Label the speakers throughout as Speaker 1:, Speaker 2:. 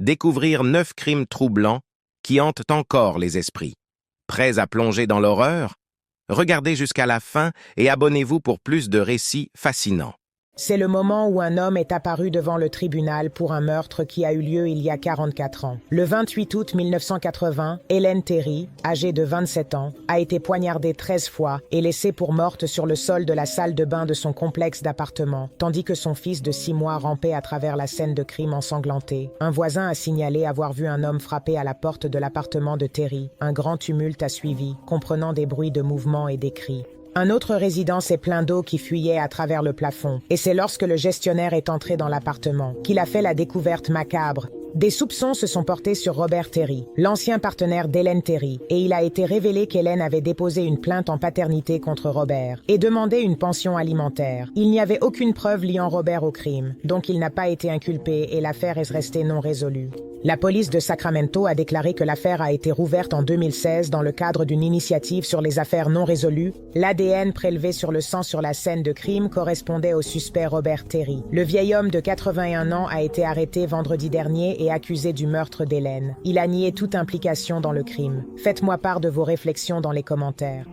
Speaker 1: découvrir 9 crimes troublants qui hantent encore les esprits. Prêts à plonger dans l'horreur? Regardez jusqu'à la fin et abonnez-vous pour plus de récits fascinants.
Speaker 2: C'est le moment où un homme est apparu devant le tribunal pour un meurtre qui a eu lieu il y a 44 ans. Le 28 août 1980, Ellen Terry, âgée de 27 ans, a été poignardée 13 fois et laissée pour morte sur le sol de la salle de bain de son complexe d'appartements, tandis que son fils de 6 mois rampait à travers la scène de crime ensanglantée. Un voisin a signalé avoir vu un homme frapper à la porte de l'appartement de Terry. Un grand tumulte a suivi, comprenant des bruits de mouvements et des cris. Un autre résident s'est plaint d'eau qui fuyait à travers le plafond, et c'est lorsque le gestionnaire est entré dans l'appartement qu'il a fait la découverte macabre. Des soupçons se sont portés sur Robert Terry, l'ancien partenaire d'Ellen Terry, et il a été révélé qu'Ellen avait déposé une plainte en paternité contre Robert et demandé une pension alimentaire. Il n'y avait aucune preuve liant Robert au crime, donc il n'a pas été inculpé et l'affaire est restée non résolue. La police de Sacramento a déclaré que l'affaire a été rouverte en 2016 dans le cadre d'une initiative sur les affaires non résolues. L'ADN prélevé sur le sang sur la scène de crime correspondait au suspect Robert Terry. Le vieil homme de 81 ans a été arrêté vendredi dernier et accusé du meurtre d'Ellen. Il a nié toute implication dans le crime. Faites-moi part de vos réflexions dans les commentaires.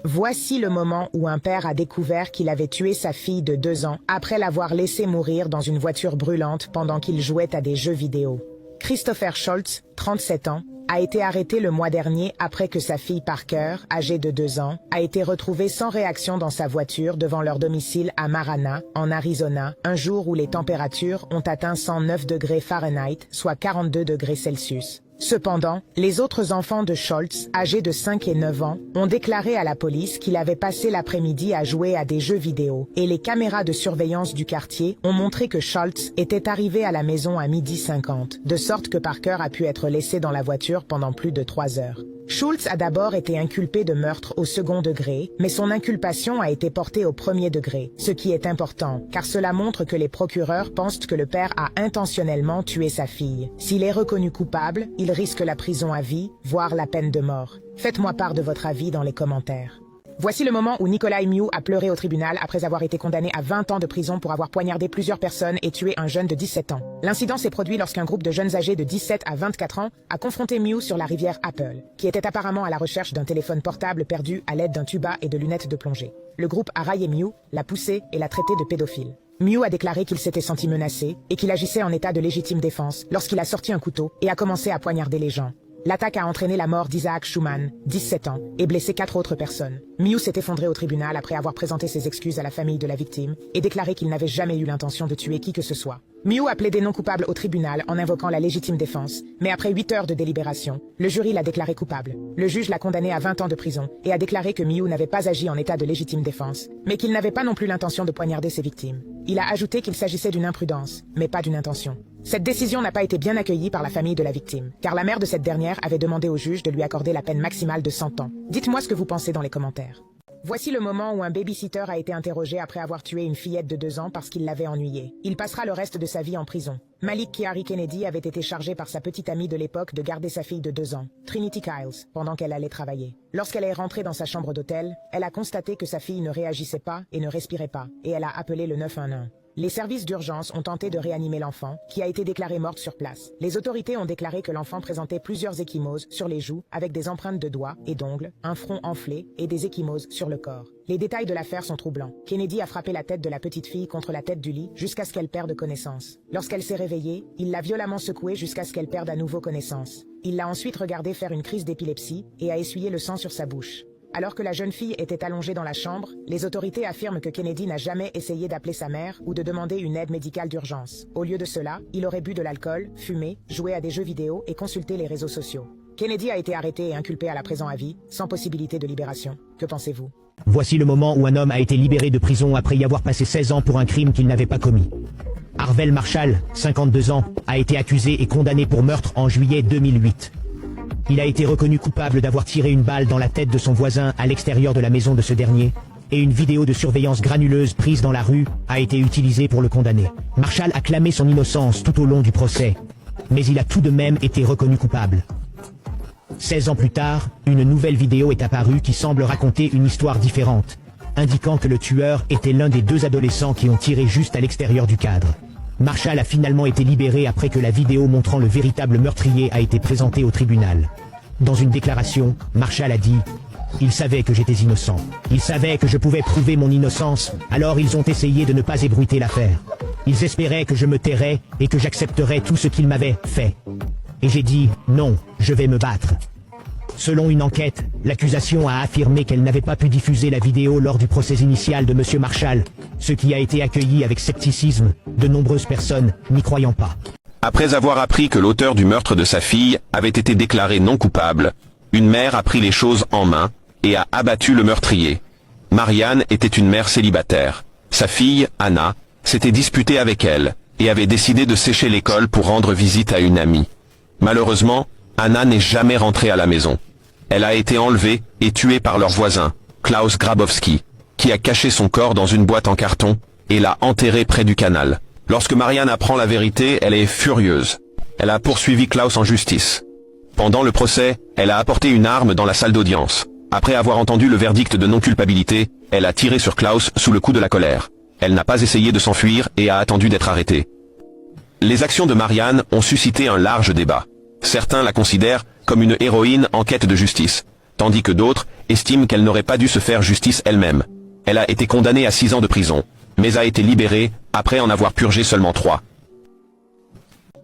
Speaker 2: Voici le moment où un père a découvert qu'il avait tué sa fille de 2 ans après l'avoir laissée mourir dans une voiture brûlante pendant qu'il jouait à des jeux vidéo. Christopher Schultz, 37 ans, a été arrêté le mois dernier après que sa fille Parker, âgée de 2 ans, a été retrouvée sans réaction dans sa voiture devant leur domicile à Marana, en Arizona, un jour où les températures ont atteint 109 degrés Fahrenheit, soit 42 degrés Celsius. Cependant, les autres enfants de Schultz, âgés de 5 et 9 ans, ont déclaré à la police qu'il avait passé l'après-midi à jouer à des jeux vidéo, et les caméras de surveillance du quartier ont montré que Schultz était arrivé à la maison à 12h50, de sorte que Parker a pu être laissé dans la voiture pendant plus de 3 heures. Schultz a d'abord été inculpé de meurtre au second degré, mais son inculpation a été portée au premier degré, ce qui est important, car cela montre que les procureurs pensent que le père a intentionnellement tué sa fille. S'il est reconnu coupable, il risque la prison à vie, voire la peine de mort. Faites-moi part de votre avis dans les commentaires. Voici le moment où Nikolai Mew a pleuré au tribunal après avoir été condamné à 20 ans de prison pour avoir poignardé plusieurs personnes et tué un jeune de 17 ans. L'incident s'est produit lorsqu'un groupe de jeunes âgés de 17 à 24 ans a confronté Mew sur la rivière Apple, qui était apparemment à la recherche d'un téléphone portable perdu à l'aide d'un tuba et de lunettes de plongée. Le groupe a raillé Mew, l'a poussé et l'a traité de pédophile. Mew a déclaré qu'il s'était senti menacé et qu'il agissait en état de légitime défense lorsqu'il a sorti un couteau et a commencé à poignarder les gens. L'attaque a entraîné la mort d'Isaac Schumann, 17 ans, et blessé 4 autres personnes. Mew s'est effondré au tribunal après avoir présenté ses excuses à la famille de la victime et déclaré qu'il n'avait jamais eu l'intention de tuer qui que ce soit. Mew a plaidé non coupable au tribunal en invoquant la légitime défense, mais après 8 heures de délibération, le jury l'a déclaré coupable. Le juge l'a condamné à 20 ans de prison et a déclaré que Mew n'avait pas agi en état de légitime défense, mais qu'il n'avait pas non plus l'intention de poignarder ses victimes. Il a ajouté qu'il s'agissait d'une imprudence, mais pas d'une intention. Cette décision n'a pas été bien accueillie par la famille de la victime, car la mère de cette dernière avait demandé au juge de lui accorder la peine maximale de 100 ans. Dites-moi ce que vous pensez dans les commentaires. Voici le moment où un babysitter a été interrogé après avoir tué une fillette de 2 ans parce qu'il l'avait ennuyée. Il passera le reste de sa vie en prison. Malik Kiari Kennedy avait été chargé par sa petite amie de l'époque de garder sa fille de 2 ans, Trinity Kyles, pendant qu'elle allait travailler. Lorsqu'elle est rentrée dans sa chambre d'hôtel, elle a constaté que sa fille ne réagissait pas et ne respirait pas, et elle a appelé le 911. Les services d'urgence ont tenté de réanimer l'enfant, qui a été déclarée morte sur place. Les autorités ont déclaré que l'enfant présentait plusieurs ecchymoses sur les joues, avec des empreintes de doigts et d'ongles, un front enflé et des ecchymoses sur le corps. Les détails de l'affaire sont troublants. Kennedy a frappé la tête de la petite fille contre la tête du lit jusqu'à ce qu'elle perde connaissance. Lorsqu'elle s'est réveillée, il l'a violemment secouée jusqu'à ce qu'elle perde à nouveau connaissance. Il l'a ensuite regardée faire une crise d'épilepsie et a essuyé le sang sur sa bouche. Alors que la jeune fille était allongée dans la chambre, les autorités affirment que Kennedy n'a jamais essayé d'appeler sa mère ou de demander une aide médicale d'urgence. Au lieu de cela, il aurait bu de l'alcool, fumé, joué à des jeux vidéo et consulté les réseaux sociaux. Kennedy a été arrêté et inculpé à la prison à vie, sans possibilité de libération. Que pensez-vous?
Speaker 3: Voici le moment où un homme a été libéré de prison après y avoir passé 16 ans pour un crime qu'il n'avait pas commis. Harvell Marshall, 52 ans, a été accusé et condamné pour meurtre en juillet 2008. Il a été reconnu coupable d'avoir tiré une balle dans la tête de son voisin à l'extérieur de la maison de ce dernier, et une vidéo de surveillance granuleuse prise dans la rue a été utilisée pour le condamner. Marshall a clamé son innocence tout au long du procès, mais il a tout de même été reconnu coupable. 16 ans plus tard, une nouvelle vidéo est apparue qui semble raconter une histoire différente, indiquant que le tueur était l'un des 2 adolescents qui ont tiré juste à l'extérieur du cadre. Marshall a finalement été libéré après que la vidéo montrant le véritable meurtrier a été présentée au tribunal. Dans une déclaration, Marshall a dit « Ils savaient que j'étais innocent. Ils savaient que je pouvais prouver mon innocence, alors ils ont essayé de ne pas ébruiter l'affaire. Ils espéraient que je me tairais et que j'accepterais tout ce qu'ils m'avaient fait. Et j'ai dit « Non, je vais me battre ». Selon une enquête, l'accusation a affirmé qu'elle n'avait pas pu diffuser la vidéo lors du procès initial de M. Marshall, ce qui a été accueilli avec scepticisme, de nombreuses personnes n'y croyant pas.
Speaker 1: Après avoir appris que l'auteur du meurtre de sa fille avait été déclaré non coupable, une mère a pris les choses en main et a abattu le meurtrier. Marianne était une mère célibataire. Sa fille, Anna, s'était disputée avec elle et avait décidé de sécher l'école pour rendre visite à une amie. Malheureusement, Anna n'est jamais rentrée à la maison. Elle a été enlevée et tuée par leur voisin, Klaus Grabowski, qui a caché son corps dans une boîte en carton et l'a enterré près du canal. Lorsque Marianne apprend la vérité, elle est furieuse. Elle a poursuivi Klaus en justice. Pendant le procès, elle a apporté une arme dans la salle d'audience. Après avoir entendu le verdict de non-culpabilité, elle a tiré sur Klaus sous le coup de la colère. Elle n'a pas essayé de s'enfuir et a attendu d'être arrêtée. Les actions de Marianne ont suscité un large débat. Certains la considèrent comme une héroïne en quête de justice, tandis que d'autres estiment qu'elle n'aurait pas dû se faire justice elle-même. Elle a été condamnée à 6 ans de prison, mais a été libérée après en avoir purgé seulement 3.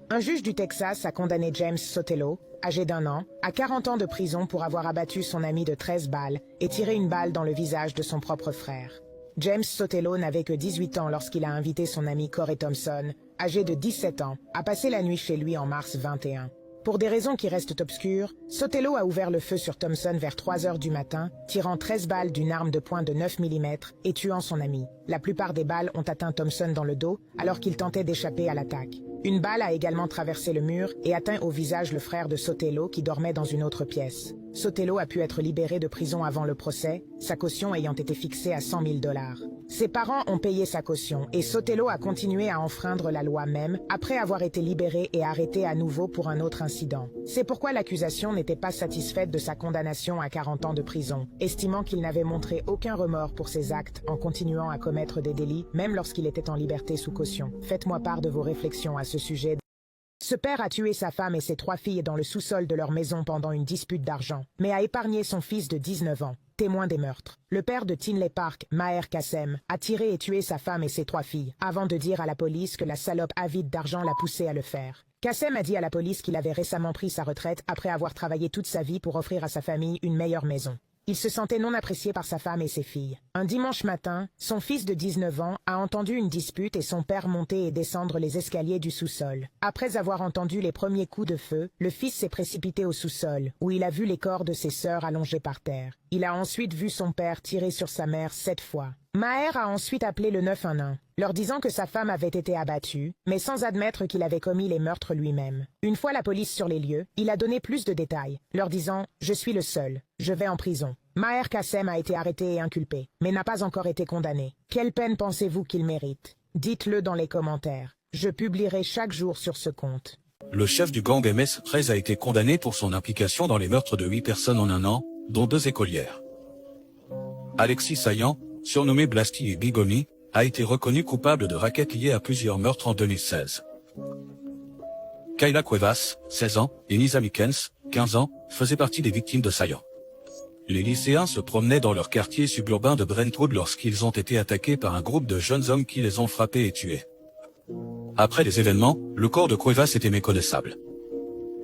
Speaker 2: Un juge du Texas a condamné James Sotelo, âgé d'1 an, à 40 ans de prison pour avoir abattu son ami de 13 balles et tiré une balle dans le visage de son propre frère. James Sotelo n'avait que 18 ans lorsqu'il a invité son ami Corey Thompson, âgé de 17 ans, à passer la nuit chez lui en mars 21. Pour des raisons qui restent obscures, Sotelo a ouvert le feu sur Thompson vers 3 heures du matin, tirant 13 balles d'une arme de poing de 9 mm et tuant son ami. La plupart des balles ont atteint Thompson dans le dos alors qu'il tentait d'échapper à l'attaque. Une balle a également traversé le mur et atteint au visage le frère de Sotelo qui dormait dans une autre pièce. Sotelo a pu être libéré de prison avant le procès, sa caution ayant été fixée à $100 000. Ses parents ont payé sa caution et Sotelo a continué à enfreindre la loi même après avoir été libéré et arrêté à nouveau pour un autre incident. C'est pourquoi l'accusation n'était pas satisfaite de sa condamnation à 40 ans de prison, estimant qu'il n'avait montré aucun remords pour ses actes en continuant à commettre des délits, même lorsqu'il était en liberté sous caution. Faites-moi part de vos réflexions à ce sujet. Ce père a tué sa femme et ses 3 filles dans le sous-sol de leur maison pendant une dispute d'argent, mais a épargné son fils de 19 ans, témoin des meurtres. Le père de Tinley Park, Maher Kassem, a tiré et tué sa femme et ses 3 filles, avant de dire à la police que la salope avide d'argent l'a poussé à le faire. Kassem a dit à la police qu'il avait récemment pris sa retraite après avoir travaillé toute sa vie pour offrir à sa famille une meilleure maison. Il se sentait non apprécié par sa femme et ses filles. Un dimanche matin, son fils de 19 ans a entendu une dispute et son père monter et descendre les escaliers du sous-sol. Après avoir entendu les premiers coups de feu, le fils s'est précipité au sous-sol, où il a vu les corps de ses sœurs allongés par terre. Il a ensuite vu son père tirer sur sa mère 7 fois. Maher a ensuite appelé le 911, leur disant que sa femme avait été abattue, mais sans admettre qu'il avait commis les meurtres lui-même. Une fois la police sur les lieux, il a donné plus de détails, leur disant « Je suis le seul, je vais en prison ». Maher Kassem a été arrêté et inculpé, mais n'a pas encore été condamné. Quelle peine pensez-vous qu'il mérite? Dites-le dans les commentaires. Je publierai chaque jour sur ce compte.
Speaker 4: Le chef du gang MS-13 a été condamné pour son implication dans les meurtres de 8 personnes en 1 an, dont 2 écolières. Alexis Saillant, surnommé Blasty et Bigoni, a été reconnu coupable de racket liées à plusieurs meurtres en 2016. Kayla Cuevas, 16 ans, et Nisa Mikens, 15 ans, faisaient partie des victimes de Saillant. Les lycéens se promenaient dans leur quartier suburbain de Brentwood lorsqu'ils ont été attaqués par un groupe de jeunes hommes qui les ont frappés et tués. Après les événements, le corps de Cuevas était méconnaissable.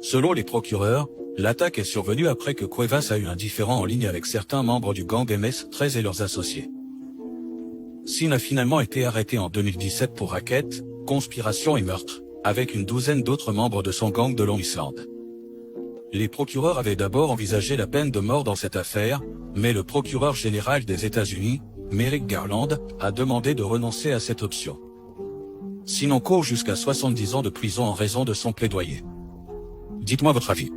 Speaker 4: Selon les procureurs, l'attaque est survenue après que Cuevas a eu un différend en ligne avec certains membres du gang MS-13 et leurs associés. Sin a finalement été arrêté en 2017 pour racket, conspiration et meurtre, avec une douzaine d'autres membres de son gang de Long Island. Les procureurs avaient d'abord envisagé la peine de mort dans cette affaire, mais le procureur général des États-Unis, Merrick Garland, a demandé de renoncer à cette option. Sin encourt jusqu'à 70 ans de prison en raison de son plaidoyer. Dites-moi votre avis.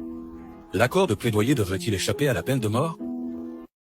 Speaker 4: L'accord de plaidoyer devrait-il échapper à la peine de mort?